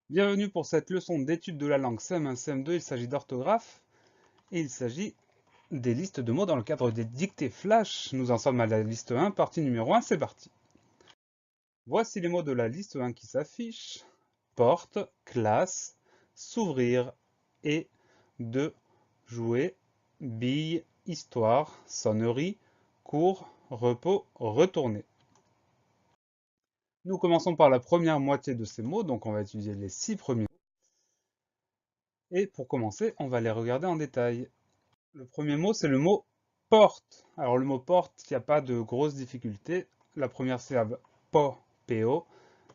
Bienvenue pour cette leçon d'étude de la langue CM1, CM2. Il s'agit d'orthographe et il s'agit des listes de mots dans le cadre des dictées flash. Nous en sommes à la liste 1, partie numéro 1, c'est parti. Voici les mots de la liste 1 qui s'affichent. Porte, classe, s'ouvrir et de, jouer, bille, histoire, sonnerie, cours, repos, retourner. Nous commençons par la première moitié de ces mots, donc on va étudier les 6 premiers. Et pour commencer, on va les regarder en détail. Le premier mot, c'est le mot porte. Alors le mot porte, il n'y a pas de grosse difficulté. La première syllabe, po, po.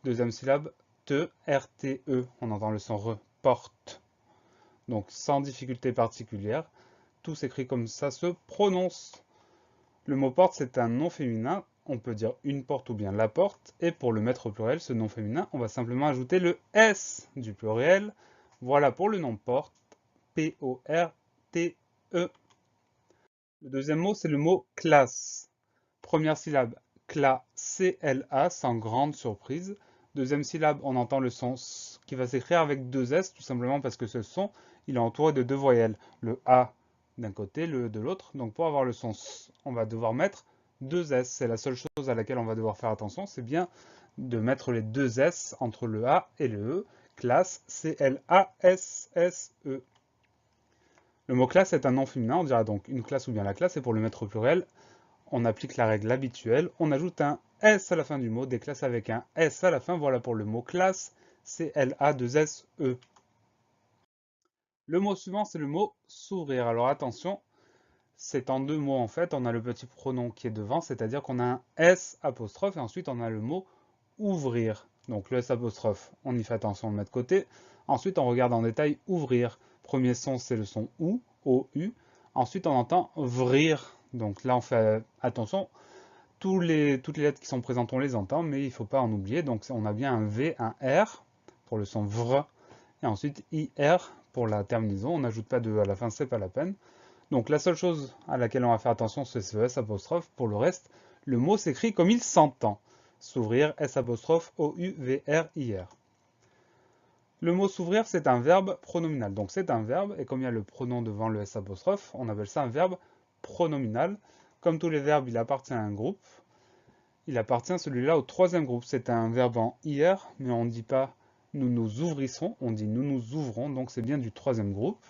Deuxième syllabe, te, rte. On entend le son re, porte. Donc sans difficulté particulière. Tout s'écrit comme ça se prononce. Le mot porte, c'est un nom féminin. On peut dire une porte ou bien la porte. Et pour le mettre au pluriel, ce nom féminin, on va simplement ajouter le S du pluriel. Voilà pour le nom porte. P-O-R-T-E. Le deuxième mot, c'est le mot classe. Première syllabe, cla, C-L-A, sans grande surprise. Deuxième syllabe, on entend le son S qui va s'écrire avec deux S, tout simplement parce que ce son, il est entouré de deux voyelles. Le A d'un côté, le E de l'autre. Donc pour avoir le son S, on va devoir mettre deux S. C'est la seule chose à laquelle on va devoir faire attention, c'est bien de mettre les deux S entre le A et le E. Classe, C-L-A-S-S-E. Le mot classe est un nom féminin, on dira donc une classe ou bien la classe, et pour le mettre au pluriel, on applique la règle habituelle, on ajoute un S à la fin du mot, des classes avec un S à la fin, voilà pour le mot classe, C-L-A-2-S-E. Le mot suivant, c'est le mot s'ouvrir. Alors attention, c'est en deux mots en fait, on a le petit pronom qui est devant, c'est-à-dire qu'on a un S apostrophe, et ensuite on a le mot ouvrir. Donc le S apostrophe, on y fait attention, on le met de côté. Ensuite, on regarde en détail ouvrir. Premier son, c'est le son OU, O-U. Ensuite, on entend vrir. Donc là, on fait attention. Toutes les lettres qui sont présentes, on les entend, mais il ne faut pas en oublier. Donc on a bien un V, un R pour le son vr. Et ensuite, IR pour la terminaison. On n'ajoute pas de E à la fin, c'est pas la peine. Donc la seule chose à laquelle on va faire attention, c'est ce S apostrophe. Pour le reste, le mot s'écrit comme il s'entend. S'ouvrir, S apostrophe, O-U-V-R-I-R. Le mot s'ouvrir, c'est un verbe pronominal. Donc c'est un verbe, et comme il y a le pronom devant le S apostrophe, on appelle ça un verbe pronominal. Comme tous les verbes, il appartient à un groupe. Il appartient celui-là au troisième groupe. C'est un verbe en IR, mais on ne dit pas nous nous ouvrissons, on dit nous nous ouvrons, donc c'est bien du troisième groupe.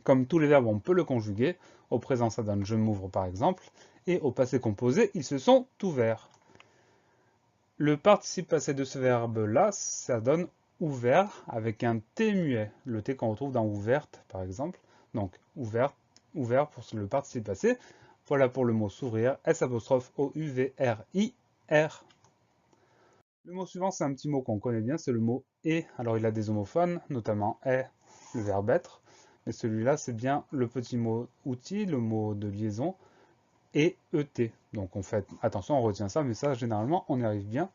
Comme tous les verbes, on peut le conjuguer. Au présent, ça donne je m'ouvre par exemple. Et au passé composé, ils se sont ouverts. Le participe passé de ce verbe-là, ça donne ouvert avec un T muet. Le T qu'on retrouve dans ouverte, par exemple. Donc, ouvert, ouvert pour le participe passé. Voilà pour le mot s'ouvrir. S apostrophe O-U-V-R-I-R. Le mot suivant, c'est un petit mot qu'on connaît bien, c'est le mot et. Alors, il a des homophones, notamment est, le verbe être. Mais celui-là, c'est bien le petit mot outil, le mot de liaison, et ET. Donc on fait attention, on retient ça, mais ça, généralement, on y arrive bien,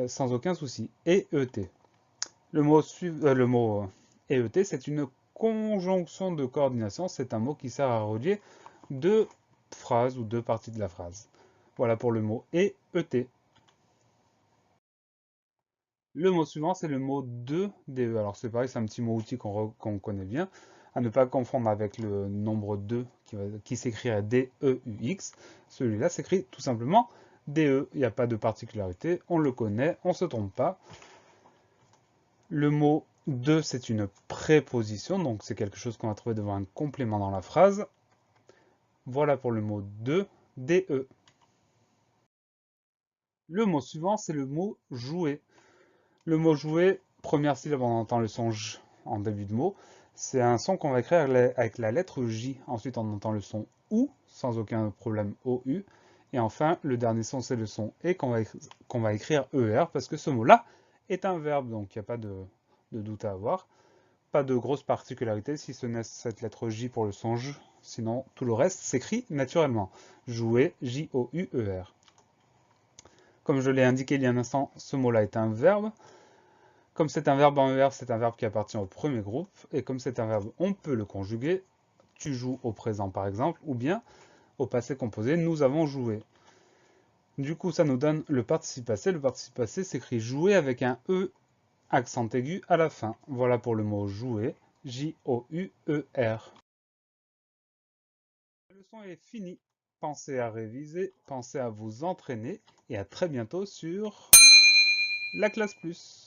sans aucun souci. Et ET. Le mot ET, c'est une conjonction de coordination. C'est un mot qui sert à relier deux phrases ou deux parties de la phrase. Voilà pour le mot et ET. Le mot suivant, c'est le mot de, DE. Alors c'est pareil, c'est un petit mot outil qu'on connaît bien, à ne pas confondre avec le nombre 2 qui s'écrirait D-E-U-X. Celui-là s'écrit tout simplement DE. Il n'y a pas de particularité, on le connaît, on ne se trompe pas. Le mot de, c'est une préposition, donc c'est quelque chose qu'on va trouver devant un complément dans la phrase. Voilà pour le mot de, DE. Le mot suivant, c'est le mot jouer. Le mot jouer, première syllabe, on entend le son J en début de mot. C'est un son qu'on va écrire avec la lettre J. Ensuite, on entend le son OU, sans aucun problème OU. Et enfin, le dernier son, c'est le son E qu'on va écrire ER, parce que ce mot-là est un verbe, donc il n'y a pas de doute à avoir. Pas de grosse particularité, si ce n'est cette lettre J pour le son J. Sinon, tout le reste s'écrit naturellement. Jouer, J-O-U-E-R. Comme je l'ai indiqué il y a un instant, ce mot-là est un verbe. Comme c'est un verbe en ER, c'est un verbe qui appartient au premier groupe. Et comme c'est un verbe, on peut le conjuguer. Tu joues au présent par exemple, ou bien au passé composé, nous avons joué. Du coup, ça nous donne le participe passé. Le participe passé s'écrit jouer avec un E accent aigu à la fin. Voilà pour le mot jouer, J-O-U-E-R. La leçon est finie. Pensez à réviser, pensez à vous entraîner et à très bientôt sur la classe plus.